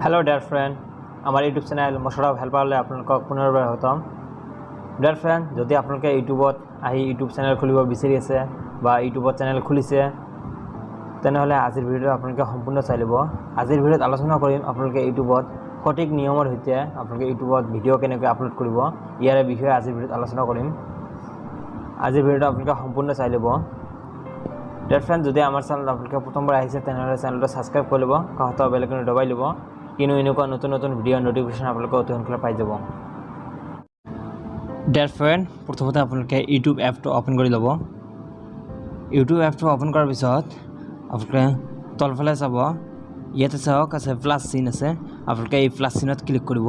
Hello dear friend, our YouTube channel Mosharab Helparle আপোনালোকক পুনৰবাৰ হতাম। Dear friend, যদি আপোনালোকে ইউটিউবত আহি ইউটিউব চেনেল খুলিব বিচাৰি আছে বা ইউটিউবত চেনেল খুলিছে তেনেহলে আজিৰ ভিডিঅ'টো আপোনালোকে সম্পূৰ্ণ চাই ল'ব। আজিৰ ভিডিঅ'ত আলোচনা কৰিম আপোনালোকে ইউটিউবত সঠিক নিয়মৰ সৈতে আপোনালোকে ইউটিউবত ভিডিঅ' কেনেকৈ আপলোড কৰিব ইয়াৰ বিষয়ে আজিৰ ভিডিঅ'ত আলোচনা কৰিম। আজিৰ ভিডিঅ'টো আপোনালোকে সম্পূৰ্ণ চাই ল'ব। Dear friend, যদি আমাৰ চেনেল আপোনালোকে প্ৰথমবাৰ আহিছে তেনেহলে চেনেলটো সাবস্ক্ৰাইব কৰি ল'ব, কাষৰ বেল আইকনটো দবাই ল'ব কিনো এনেকুৱা নতুন নতুন ভিডিঅ' নোটিফিকেশ্যন আপোনালোকে অতি সোনকালে পাই যাব। Dear friend, প্ৰথমতে আপোনালোকে ইউটিউব এপটো ওপেন কৰি ল'ব। ইউটিউব এপটো ওপেন কৰাৰ পিছত আপোনালোকে তলফালে চাব, ইয়াতে চাওক আছে প্লাস চিন আছে, আপোনালোকে এই প্লাস চিনত ক্লিক কৰিব।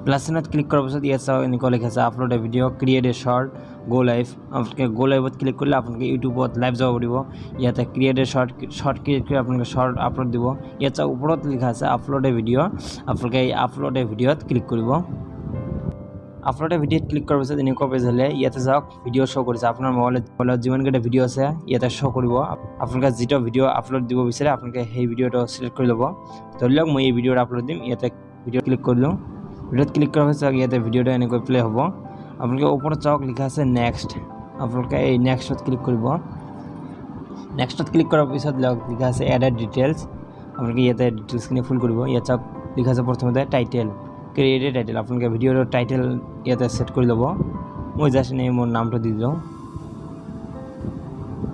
প্লাস চিনত ক্লিক কৰাৰ পিছত ইয়াত চাওক এনেকুৱা লিখা আছে আপলোড এ ভিডিঅ' ক্ৰিয়েট এ শৰ্ট গো লাইভ। আপোনালোকে গো লাইভত ক্লিক কৰিলে আপোনালোকে ইউটিউবত লাইভ যাব পাৰিব। ইয়াতে ক্ৰিয়েট এ শৰ্ট ক্ৰিয়েট কৰি আপোনালোকে শৰ্ট আপলোড দিব। ইয়াত চাওক ওপৰত লিখা আছে আপলোড এ ভিডিঅ', আপোনালোকে এই আপলোড এ ভিডিঅ'ত ক্লিক কৰিব। আপলোড এ ভিডিঅ'ত ক্লিক কৰাৰ পিছত এনেকুৱা পেজ হ'লে ইয়াতে যাওক ভিডিঅ' শ্ব' কৰিছে। আপোনাৰ মোবাইলত যিমানকেইটা ভিডিঅ' আছে ইয়াতে শ্ব' কৰিব। আপোনালোকে যিটো ভিডিঅ' আপলোড দিব বিচাৰে আপোনালোকে সেই ভিডিঅ'টো চিলেক্ট কৰি ল'ব। ধৰি লওক মই এই ভিডিঅ'টো আপলোড দিম, ইয়াতে ভিডিঅ' ক্লিক কৰিলোঁ। ভিডিঅ'ত ক্লিক কৰাৰ পিছত ইয়াতে ভিডিঅ'টো এনেকৈ প্লে হ'ব। আপোনালোকে ওপৰত চাওক লিখা আছে নেক্সট, আপোনালোকে এই নেক্সটত ক্লিক কৰিব। নেক্সটত ক্লিক কৰাৰ পিছত লিখা আছে এডেড ডিটেইলছ, আপোনালোকে ইয়াতে ডিটেইলছখিনি ফুল কৰিব। ইয়াত চাওক লিখা আছে প্ৰথমতে টাইটেল, ক্ৰিয়েট টাইটেল, আপোনালোকে ভিডিঅ'ৰ টাইটেল ইয়াতে সেট কৰি ল'ব। মই জাষ্ট এনেই মোৰ নামটো দি দিওঁ।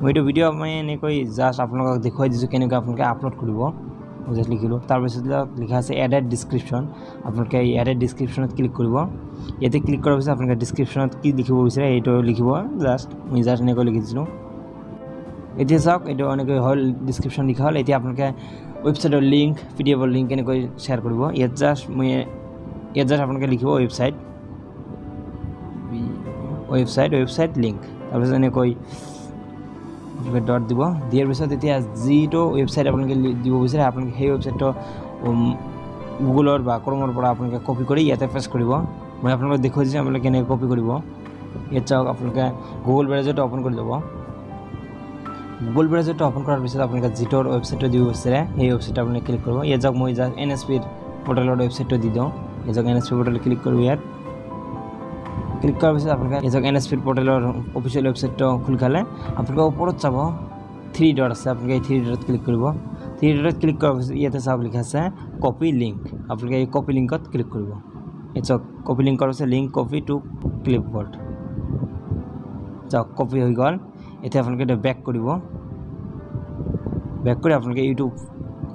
মই এইটো ভিডিঅ' মই এনেকৈ জাষ্ট আপোনালোকক দেখুৱাই দিছোঁ কেনেকৈ আপোনালোকে আপলোড কৰিব। মই জাষ্ট লিখিলোঁ। তাৰপিছত লিখা আছে এডেড ডিছক্ৰিপশ্যন, আপোনালোকে এই এডেড ডিছক্ৰিপশ্যনত ক্লিক কৰিব। ইয়াতে ক্লিক কৰাৰ পিছত আপোনালোকে ডিছক্ৰিপশ্যনত কি লিখিব বিচাৰে এইটো লিখিব। মই জাষ্ট এনেকৈ লিখিছিলোঁ। এতিয়া চাওক এইটো এনেকৈ হ'ল, ডিছক্ৰিপশ্যন লিখা হ'ল। এতিয়া আপোনালোকে ৱেবছাইটৰ লিংক, পিডিএফৰ লিংক এনেকৈ শ্বেয়াৰ কৰিব। ইয়াত জাষ্ট আপোনালোকে লিখিব ৱেবছাইট লিংক, তাৰপিছত এনেকৈ ডট দিব। দিয়াৰ পিছত এতিয়া যিটো ৱেবছাইট আপোনালোকে দিব বিচাৰে আপোনালোকে সেই ৱেবছাইটটো গুগলৰ বা ক্ৰমৰ পৰা আপোনালোকে কপি কৰি ইয়াতে পেষ্ট কৰিব। মই আপোনালোকক দেখুৱাই দিছোঁ আপোনালোকে কেনেকৈ কপি কৰিব। ইয়াত চাওক আপোনালোকে গুগল ব্ৰাউজাৰটো ওপেন কৰি ল'ব। গুগল ব্ৰাউজাৰটো ওপেন কৰাৰ পিছত আপোনালোকে যিটো ৱেবছাইটটো দিব বিচাৰে সেই ৱেবছাইটটো আপোনালোকে ক্লিক কৰিব। ইয়াত যাওক মই জাষ্ট NSP পৰ্টেলৰ ৱেবছাইটটো দি দিওঁ। ইয়াত যাওক NSP পৰ্টেল ক্লিক কৰিব। ইয়াত ক্লিক কৰাৰ পিছত আপোনালোকে ইয়াত যাওক NSP পৰ্টেলৰ অফিচিয়েল ৱেবছাইটটো খুলি খালে আপোনালোকে ওপৰত চাব 3 ডট আছে, আপোনালোকে এই 3 ডটত ক্লিক কৰিব। 3 ডটত ক্লিক কৰাৰ পিছত ইয়াতে চাওক লিখা আছে কপি লিংক, আপোনালোকে এই কপি লিংকত ক্লিক কৰিব। ইয়াত চাওক কপি লিংক কৰাৰ পিছত লিংক কপি টু ক্লিপবৰ্ড, চাওক কপি হৈ গ'ল। এতিয়া আপোনালোকে এইটো বেক কৰিব। বেক কৰি আপোনালোকে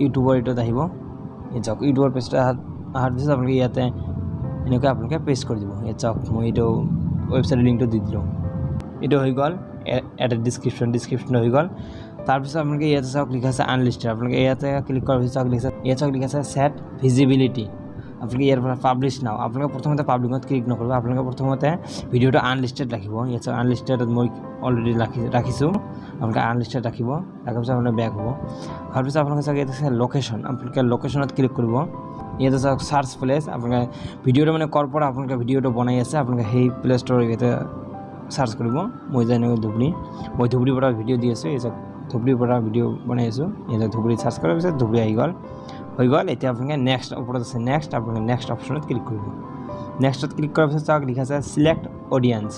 ইউটিউবৰ এইটোত আহিব। ইয়াত চাওক ইউটিউবৰ পেজটো অহাৰ পিছত আপোনালোকে ইয়াতে এনেকৈ আপোনালোকে পেষ্ট কৰি দিব। ইয়াত চাওক মই এইটো ৱেবছাইটৰ লিংকটো দি দিলোঁ। এইটো হৈ গ'ল এডেড ডিছক্ৰিপশ্যন হৈ গ'ল। তাৰপিছত আপোনালোকে ইয়াতে চাওক লিখা আছে আনলিষ্টেড, আপোনালোকে ইয়াতে ক্লিক কৰাৰ পিছত চাওক লিখা আছে ছেট ভিজিবিলিটি, আপোনালোকে ইয়াৰ পৰা পাব্লিছ নাও, আপোনালোকে প্ৰথমতে পাব্লিকত ক্লিক নকৰিব, আপোনালোকে প্ৰথমতে ভিডিঅ'টো আনলিষ্টেড ৰাখিব। ইয়াত চাওক আনলিষ্টেডত মই অলৰেডি ৰাখিছোঁ, আপোনালোকে আনলিষ্টেড ৰাখিব। ৰাখাৰ পিছত আপোনাৰ বেক হ'ব। হোৱাৰ পিছত আপোনালোকে চাওক ইয়াত আছে লোকেশ্যন, আপোনালোকে লোকেশ্যনত ক্লিক কৰিব। ইয়াতে চাওক চাৰ্চ প্লেচ, আপোনালোকে ভিডিঅ'টো মানে ক'ৰ পৰা আপোনালোকে ভিডিঅ'টো বনাই আছে আপোনালোকে সেই প্লেচটোৰ ইয়াতে চাৰ্চ কৰিব। মই যেনেকৈ ধুবুৰীৰ পৰা ভিডিঅ' দি আছোঁ, এই চাওক ধুবুৰীৰ পৰা ভিডিঅ' বনাই আছোঁ। এই চাওক ধুবুৰী চাৰ্চ কৰাৰ পিছত ধুবুৰী হৈ গ'ল। এতিয়া আপোনালোকে নেক্সট ওপৰত আছে নেক্সট, আপোনালোকে নেক্সট অপশ্যনত ক্লিক কৰিব। নেক্সটত ক্লিক কৰাৰ পিছত চাওক লিখা আছে চিলেক্ট অডিয়েন্স।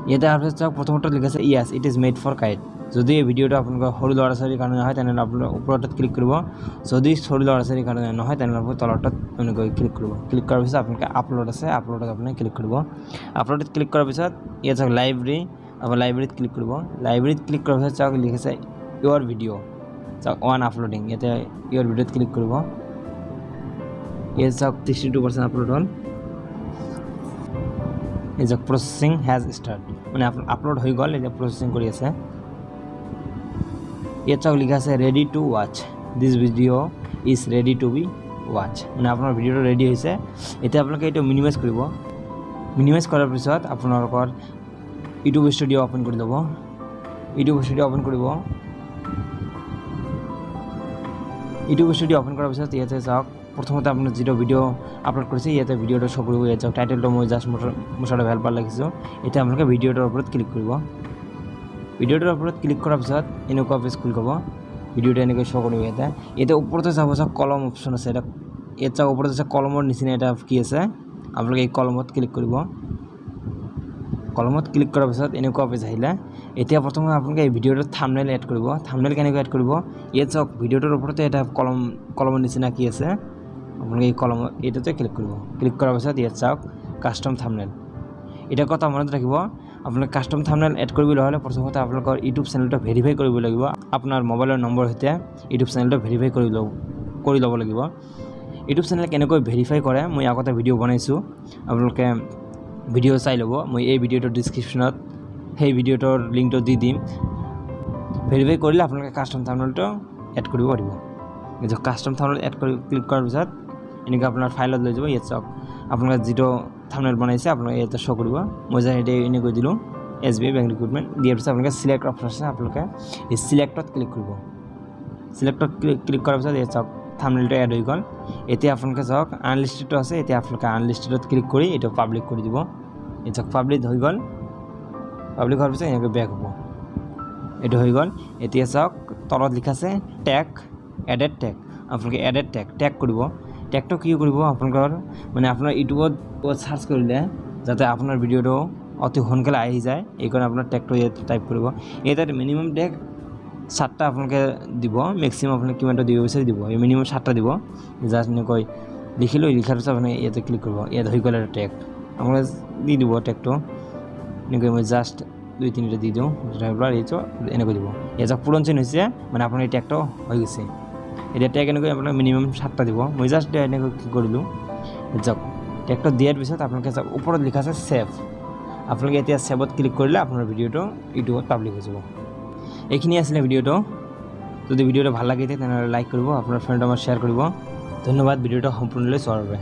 ইয়াতে অহাৰ পিছত চাওক প্ৰথমতে লিখা আছে yes it is made for kind. যদি এই ভিডিঅ'টো আপোনালোকৰ সৰু ল'ৰা ছোৱালীৰ কাৰণে হয় তেনেহ'লে আপোনালোকে ওপৰতত ক্লিক কৰিব। যদি সৰু ল'ৰা ছোৱালীৰ কাৰণে নহয় তেনেহ'লে আপুনি তলৰটোত এনেকৈ ক্লিক কৰিব। ক্লিক কৰাৰ পিছত আপোনালোকে আপলোড আছে, আপলোডত আপুনি ক্লিক কৰিব। আপলোডত ক্লিক কৰাৰ পিছত ইয়াত চাওক লাইব্ৰেৰী, আপোনাৰ লাইব্ৰেৰীত ক্লিক কৰিব। লাইব্ৰেৰীত ক্লিক কৰাৰ পিছত চাওক লিখা আছে ইউৰ ভিডিঅ', চাওক অন আপলোডিং, ইয়াতে ইউৰ ভিডিঅ'ত ক্লিক কৰিব। ইয়াত চাওক 62% আপলোড হ'ল। এই চাওক প্ৰচেছিং হেজ ষ্টাৰ্ট, মানে আপলোড হৈ গ'ল, এতিয়া প্ৰচেছিং কৰি আছে। ইয়াত চাওক লিখা আছে ready to watch, this video' is ready to be watch, মানে আপোনাৰ ভিডিঅ'টো ৰেডি হৈছে। এতিয়া আপোনালোকে এইটো মিনিমাইজ কৰিব। মিনিমাইজ কৰাৰ পিছত আপোনালোকৰ ইউটিউব ষ্টুডিঅ' ওপেন কৰি ল'ব। ইউটিউব ষ্টুডিঅ' ওপেন কৰিব। ইউটিউব ষ্টুডিঅ' ওপেন কৰাৰ পিছত ইয়াতে চাওক প্ৰথমতে আপুনি যিটো ভিডিঅ' আপলোড কৰিছে ইয়াতে ভিডিঅ'টো শ্ব' কৰিব। ইয়াত চাওক টাইটেলটো মই জাষ্ট মছাটো হেল্পাৰ লিখিছোঁ। এতিয়া আপোনালোকে ভিডিঅ'টোৰ ওপৰত ক্লিক কৰিব। ভিডিঅ'টোৰ ওপৰত ক্লিক কৰাৰ পিছত এনেকুৱা পেজ খুলি যাব। ভিডিঅ'টো এনেকৈ শ্ব' কৰিব ইয়াতে। এতিয়া ওপৰতে যাব চাওক কলম অপশ্যন আছে, এটা ইয়াত চাওক ওপৰতে আছে কলমৰ নিচিনা এটা কি আছে, আপোনালোকে এই কলমত ক্লিক কৰিব। কলমত ক্লিক কৰাৰ পিছত এনেকুৱা পেজ আহিলে। এতিয়া প্ৰথমে আপোনালোকে এই ভিডিঅ'টোত থাম্বনেইল এড কৰিব। থাম্বনেইল কেনেকৈ এড কৰিব, ইয়াত চাওক ভিডিঅ'টোৰ ওপৰতে এটা কলমৰ নিচিনা কি আছে, আপোনালোকে এই কলমত এইটোতে ক্লিক কৰিব। ক্লিক কৰাৰ পিছত ইয়াত চাওক কাষ্টম থাম্বনেইল। এটা কথা মনত ৰাখিব, আপোনালোকে কাষ্টম থাম্বনেইল এড কৰিবলৈ হ'লে প্ৰথমতে আপোনালোকৰ ইউটিউব চেনেলটো ভেৰিফাই কৰিব লাগিব। আপোনাৰ মোবাইলৰ নম্বৰ সৈতে ইউটিউব চেনেলটো ভেৰিফাই কৰি ল'ব লাগিব। ইউটিউব চেনেল কেনেকৈ ভেৰিফাই কৰে মই আগতে ভিডিঅ' বনাইছোঁ, আপোনালোকে ভিডিঅ' চাই ল'ব। মই এই ভিডিঅ'টোৰ ডিছক্ৰিপশ্যনত সেই ভিডিঅ'টোৰ লিংকটো দি দিম। ভেৰিফাই কৰিলে আপোনালোকে কাষ্টম থাম্বনেইলটো এড কৰিব পাৰিব। কাষ্টম থাম্বনেইল এড কৰি ক্লিক কৰাৰ পিছত এনেকৈ আপোনাৰ ফাইলত লৈ যাব। ইয়াত চাওক আপোনালোকে যিটো থাম্বনেইল বনাইছে আপোনালোকে ইয়াতে শ্ব' কৰিব। মই যে এতিয়া এনেকৈ দিলোঁ SBI বেংক ৰিক্ৰুটমেণ্ট দিয়াৰ পিছত আপোনালোকে চিলেক্ট অপশ্যন আছে, আপোনালোকে এই চিলেক্টত ক্লিক কৰিব। চিলেক্টত ক্লিক কৰাৰ পিছত ইয়াত চাওক থাম্বনেইলটো এড হৈ গ'ল। এতিয়া আপোনালোকে চাওক আনলিষ্টেডটো আছে, এতিয়া আপোনালোকে আনলিষ্টেডত ক্লিক কৰি এইটো পাব্লিক কৰি দিব। ইয়াত চাওক পাব্লিক হৈ গ'ল। পাব্লিক হোৱাৰ পিছত এনেকৈ বেক হ'ব, এইটো হৈ গ'ল। এতিয়া চাওক তলত লিখা আছে টেগ, এডেড টেগ, আপোনালোকে এডেড টেগ কৰিব। টেগটো কি কৰিব আপোনালোকৰ মানে আপোনাৰ ইউটিউবত চাৰ্চ কৰিলে যাতে আপোনাৰ ভিডিঅ'টো অতি সোনকালে আহি যায়, এইকাৰণে আপোনাৰ টেগটো ইয়াত টাইপ কৰিব। ইয়াত মিনিমাম টেগ 7টা আপোনালোকে দিব, মেক্সিমাম আপোনালোকে কিমানটা দিব বিচাৰি দিব, এই মিনিমাম 7টা দিব। জাষ্ট এনেকৈ লিখিলোঁ, লিখাৰ পিছত আপুনি ইয়াতে ক্লিক কৰিব। ইয়াত হৈ গ'ল এটা টেগ, আপোনালোকে দি দিব টেগটো এনেকৈ। মই জাষ্ট 2-3টা দি দিওঁ, এইটো এনেকৈ দিব। ইয়াত চাওক পূৰণ চিন হৈছে, মানে আপোনাৰ এই টেগটো হৈ গৈছে। এতিয়া টেগ এনেকৈ আপোনাক মিনিমাম 7টা দিব। মই জাষ্ট এনেকৈ কি কৰিলোঁ, যাওক টেগটো দিয়াৰ পিছত আপোনালোকে চাওক ওপৰত লিখা আছে ছেভ। আপোনালোকে এতিয়া ছেভত ক্লিক কৰিলে আপোনাৰ ভিডিঅ'টো ইউটিউবত পাব্লিক হৈ যাব। এইখিনি আছিলে ভিডিঅ'টো। যদি ভিডিঅ'টো ভাল লাগে তেনেহ'লে লাইক কৰিব, আপোনাৰ ফ্ৰেণ্ডৰ লগত শ্বেয়াৰ কৰিব। ধন্যবাদ ভিডিঅ'টো সম্পূৰ্ণলৈ চোৱাৰ বাবে।